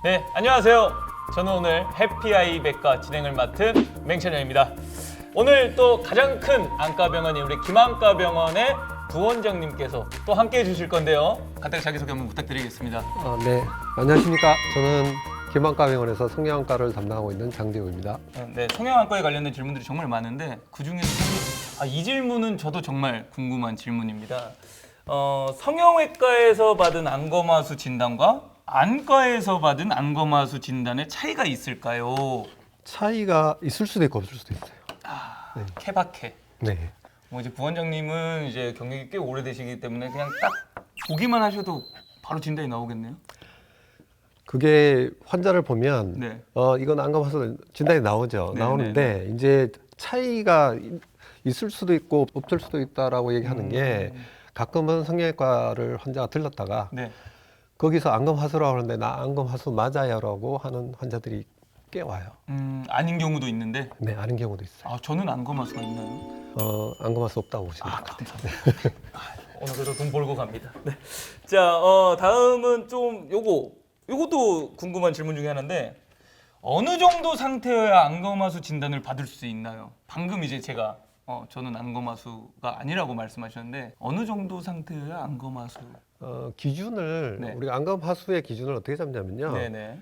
네, 안녕하세요. 저는 오늘 해피아이백과 진행을 맡은 맹찬영입니다. 오늘 또 가장 큰 안과병원인 우리 김안과병원의 부원장님께서 또 함께 해주실 건데요. 간단히 자기소개 한번 부탁드리겠습니다. 네, 안녕하십니까. 저는 김안과병원에서 성형외과를 담당하고 있는 장대우입니다. 네, 성형안과에 관련된 질문들이 정말 많은데 그중에서 이 질문은 저도 정말 궁금한 질문입니다. 성형외과에서 받은 안검하수 진단과 안과에서 받은 안검하수 진단의 차이가 있을까요? 차이가 있을 수도 있고 없을 수도 있어요. 네. 케바케. 네. 이제 부원장님은 이제 경력이 꽤 오래되시기 때문에 그냥 딱 보기만 하셔도 바로 진단이 나오겠네요. 그게 환자를 보면 네. 이건 안검하수 진단이 나오죠. 네, 나오는데 이제 차이가 있을 수도 있고 없을 수도 있다라고 얘기하는 게 가끔은 성형외과를 환자가 들렀다가 네. 거기서 안검하수라고 하는데 나 안검하수 맞아요라고 하는 환자들이 꽤 와요. 아닌 경우도 있는데. 네, 아는 경우도 있어요. 저는 안검하수가 있나요? 안검하수 없다고 보시면 돼요. 감사합니다. 오늘 그래도 돈 벌고 갑니다. 네. 자, 다음은 좀 요것도 궁금한 질문 중에 하나인데 어느 정도 상태여야 안검하수 진단을 받을 수 있나요? 방금 이제 제가 저는 안검하수가 아니라고 말씀하셨는데 어느 정도 상태여야 안검하수? 기준을 네. 우리가 안검하수의 기준을 어떻게 잡냐면요. 네네.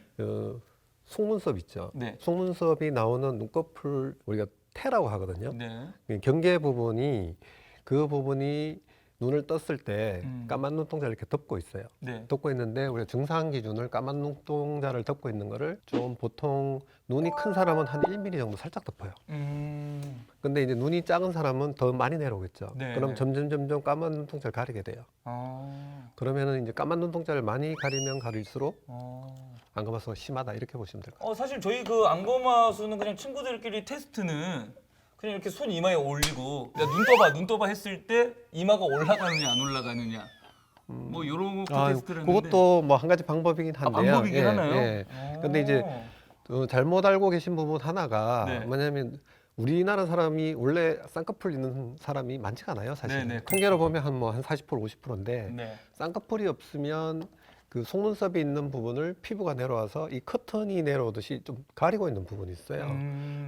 속눈썹 있죠. 네. 속눈썹이 나오는 눈꺼풀 우리가 태라고 하거든요. 네. 경계 부분이 그 부분이 눈을 떴을 때 까만 눈동자를 이렇게 덮고 있어요. 네. 덮고 있는데 우리가 증상 기준을 까만 눈동자를 덮고 있는 거를 좀 보통 눈이 큰 사람은 한 1mm 정도 살짝 덮어요. 근데 이제 눈이 작은 사람은 더 많이 내려오겠죠. 네, 그럼 네. 점점 까만 눈동자를 가리게 돼요. 그러면은 이제 까만 눈동자를 많이 가리면 가릴수록 안검하수가 심하다 이렇게 보시면 될 것 같아요. 사실 저희 그 안검하수는 그냥 친구들끼리 테스트는 그냥 이렇게 손 이마에 올리고 야, 눈 떠봐 했을 때 이마가 올라가느냐 안 올라가느냐 뭐 요런 거 테스트를 했는데 그것도 뭐 한 가지 방법이긴 한데요. 방법이긴 하나요? 예. 근데 이제 잘못 알고 계신 부분 하나가 네. 뭐냐면 우리나라 사람이 원래 쌍꺼풀 있는 사람이 많지가 않아요, 사실. 네, 네, 통계로 보면 한 40% 50%인데 네. 쌍꺼풀이 없으면 그 속눈썹이 있는 부분을 피부가 내려와서 이 커튼이 내려오듯이 좀 가리고 있는 부분이 있어요.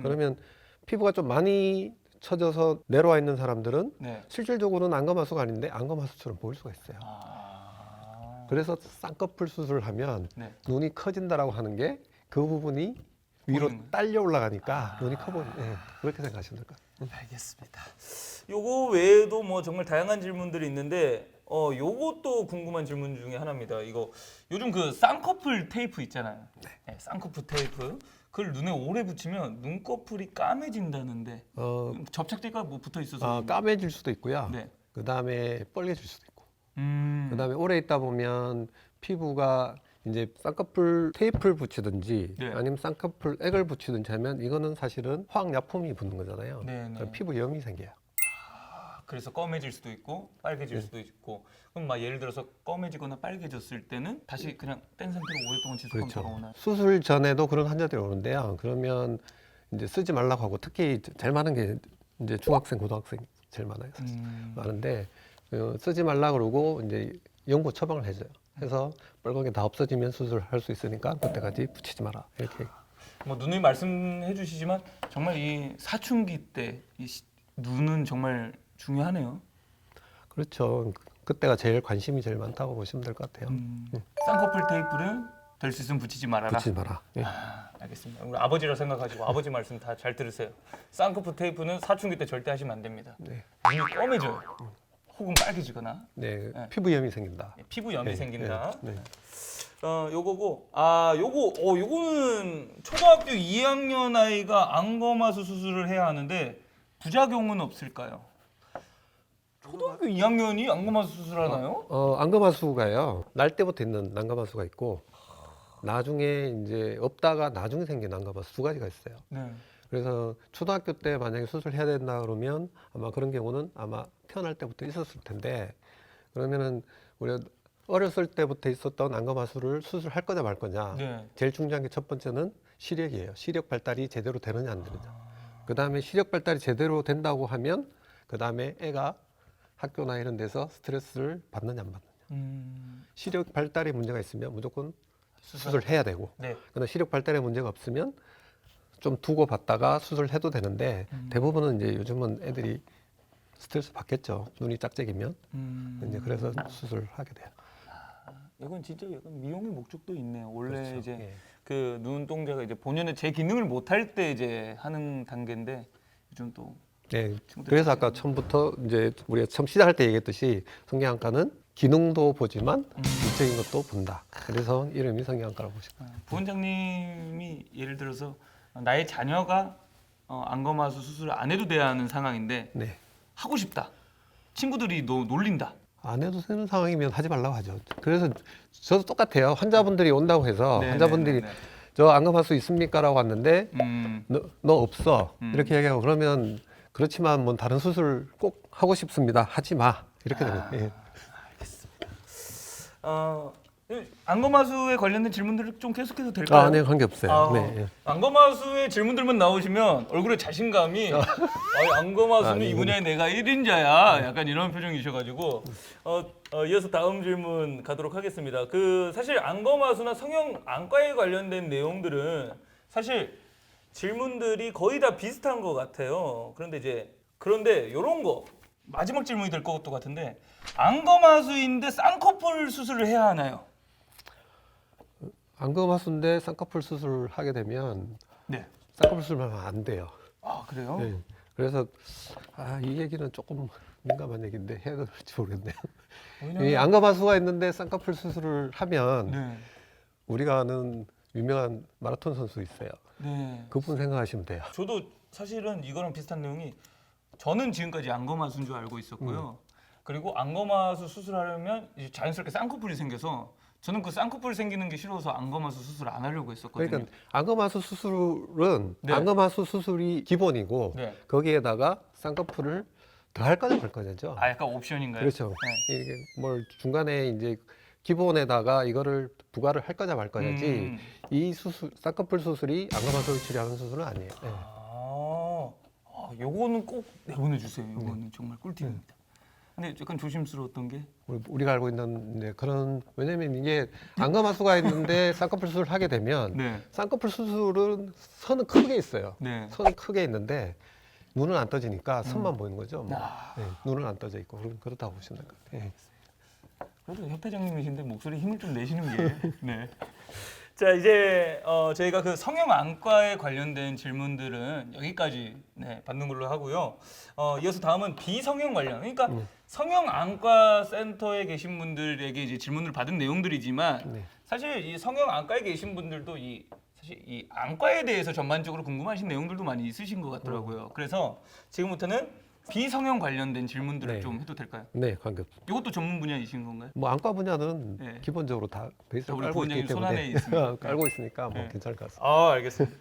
그러면 피부가 좀 많이 처져서 내려와 있는 사람들은 네. 실질적으로는 안검하수가 아닌데 안검하수처럼 보일 수가 있어요. 그래서 쌍꺼풀 수술을 하면 네. 눈이 커진다라고 하는 게 그 부분이 위로 보이는 거예요? 딸려 올라가니까 눈이 커 보이는 그렇게 생각하시면 될 것 같아요. 알겠습니다. 요거 외에도 뭐 정말 다양한 질문들이 있는데 요것도 궁금한 질문 중에 하나입니다. 이거 요즘 그 쌍꺼풀 테이프 있잖아요. 네, 쌍꺼풀 테이프. 그걸 눈에 오래 붙이면 눈꺼풀이 까매진다는데 접착제가 뭐 붙어 있어서 까매질 수도 있고요. 네. 그 다음에 빨개질 수도 있고. 그 다음에 오래 있다 보면 피부가 이제 쌍꺼풀 테이프를 붙이든지 네. 아니면 쌍꺼풀 액을 붙이든지 하면 이거는 사실은 화학약품이 붙는 거잖아요. 네, 네. 그럼 피부염이 생겨요. 그래서 검해질 수도 있고 빨개질 수도 있고 그럼 막 예를 들어서 검해지거나 빨개졌을 때는 다시 그냥 뗀 상태로 오랫동안 지속하면 그렇죠. 돌아오나요? 수술 전에도 그런 환자들이 오는데요. 그러면 이제 쓰지 말라고 하고 특히 제일 많은 게 이제 중학생, 고등학생 제일 많아요. 사실. 많은데 쓰지 말라 그러고 이제 연고 처방을 해줘요. 해서 빨간 게 다 없어지면 수술할 수 있으니까 그때까지 붙이지 마라 이렇게. 뭐 누누이 말씀해 주시지만 정말 이 사춘기 때 이 눈은 정말 중요하네요. 그렇죠. 그때가 제일 관심이 제일 많다고 보시면 될 것 같아요. 쌍꺼풀 테이프를 될 수 있으면 붙이지 말아라. 붙이지 마라. 예. 알겠습니다. 우리 아버지라 생각하시고 아버지 말씀 다 잘 들으세요. 쌍꺼풀 테이프는 사춘기 때 절대 하시면 안 됩니다. 네. 눈이 검해져요. 혹은 빨개지거나 네. 피부염이 생긴다. 피부염이 네, 생긴다. 네. 요거고 요거는 초등학교 2학년 아이가 안검하수 수술을 해야 하는데 부작용은 없을까요? 초등학교 2학년이 안검하수 수술하나요? 안검하수가요. 날 때부터 있는 안검하수가 있고 나중에 이제 없다가 나중에 생긴 안검하수 두 가지가 있어요. 네. 그래서 초등학교 때 만약에 수술해야 된다 그러면 아마 그런 경우는 아마 태어날 때부터 있었을 텐데 그러면은 우리가 어렸을 때부터 있었던 안검하수를 수술할 거냐 말 거냐. 네. 제일 중요한 게 첫 번째는 시력이에요. 시력 발달이 제대로 되느냐 안 되느냐. 그 다음에 시력 발달이 제대로 된다고 하면 그 다음에 애가 학교나 이런 데서 스트레스를 받느냐 안 받느냐. 시력 발달에 문제가 있으면 무조건 수술해야 되고, 네. 그러나 시력 발달에 문제가 없으면 좀 두고 봤다가 수술해도 되는데 대부분은 이제 요즘은 애들이 스트레스 받겠죠. 눈이 짝짝이면 이제 그래서 수술하게 돼요. 이건 진짜 약간 미용의 목적도 있네요. 원래 그렇죠. 이제 예. 그 눈동자가 이제 본연의 제 기능을 못할 때 이제 하는 단계인데 요즘 또 네, 그래서 아까 처음부터 이제 우리가 처음 시작할 때 얘기했듯이 성형외과는 기능도 보지만 인적인 것도 본다. 그래서 이름이 성형외과라고 보시면. 부원장님이 예를 들어서 나의 자녀가 안검하수 수술을 안 해도 돼야 하는 상황인데 네, 하고 싶다. 친구들이 너 놀린다. 안 해도 되는 상황이면 하지 말라고 하죠. 그래서 저도 똑같아요. 환자분들이 온다고 해서 네, 환자분들이 네, 네, 저 안검하수 있습니까라고 왔는데 네. 너 없어 이렇게 얘기하고 그러면 그렇지만 뭐 다른 수술 꼭 하고 싶습니다. 하지 마 이렇게 되는 거예요. 예. 안검하수에 관련된 질문들을 좀 계속해도 될까요? 아, 네, 관계 없어요. 네, 예. 안검하수의 질문들만 나오시면 얼굴에 자신감이 안검하수는 아니, 이 분야에 내가 1인자야 약간 이런 표정이셔가지고 이어서 다음 질문 가도록 하겠습니다. 그 사실 안검하수나 성형안과에 관련된 내용들은 사실 질문들이 거의 다 비슷한 것 같아요. 그런데 이런 거 마지막 질문이 될 것도 같은데 안검하수인데 쌍꺼풀 수술을 해야 하나요? 안검하수인데 쌍꺼풀 수술을 하게 되면 네. 쌍꺼풀 수술만 하면 안 돼요. 아 그래요? 네. 그래서 이 얘기는 조금 민감한 얘기인데 해야 될지 모르겠네요. 이 안검하수가 있는데 쌍꺼풀 수술을 하면 네. 우리가 아는 유명한 마라톤 선수 있어요. 네. 그분 생각하시면 돼요. 저도 사실은 이거랑 비슷한 내용이 저는 지금까지 안검하수인 줄 알고 있었고요. 그리고 안검하수 수술하려면 이제 자연스럽게 쌍꺼풀이 생겨서 저는 그 쌍꺼풀 생기는 게 싫어서 안검하수 수술 안 하려고 했었거든요. 그러니까 안검하수 수술은 네. 안검하수 수술이 기본이고 네. 거기에다가 쌍꺼풀을 더 할 거냐 말 거냐죠. 아 약간 옵션인가요? 그렇죠. 네. 이게 뭘 중간에 이제 기본에다가 이거를 부과를 할 거냐 말 거냐지 이 수술 쌍꺼풀 수술이 안검하수를 치료하는 수술은 아니에요. 네. 요거는 꼭 내보내주세요. 요거는 정말 꿀팁입니다. 근데 약간 조심스러웠던 게 우리가 알고 있는 그런 왜냐면 이게 안검하수가 있는데 쌍꺼풀 수술을 하게 되면 네. 쌍꺼풀 수술은 선은 크게 있어요. 네. 선은 크게 있는데 눈은 안 떠지니까 선만 보이는 거죠. 뭐. 아. 네, 눈은 안 떠져 있고 그렇다고 보시면 될 것 같아요. 네. 그래도 협회장님이신데 목소리 힘을 좀 내시는 게 네. 자 이제 저희가 그 성형안과에 관련된 질문들은 여기까지 받는 걸로 하고요. 이어서 다음은 비성형 관련. 그러니까 성형안과 센터에 계신 분들에게 이제 질문을 받은 내용들이지만 네. 사실 이 성형안과에 계신 분들도 사실 이 안과에 대해서 전반적으로 궁금하신 내용들도 많이 있으신 것 같더라고요. 그래서 지금부터는 비성형 관련된 질문들을 네. 좀 해도 될까요? 네, 관계없. 이것도 전문 분야이신 건가요? 뭐 안과 분야는 네. 기본적으로 다 베이스를 우리 깔고 있기 부원장님 손 안에 때문에 있습니다. 깔고 있으니까 뭐 네. 괜찮을 것 같습니다. 알겠습니다.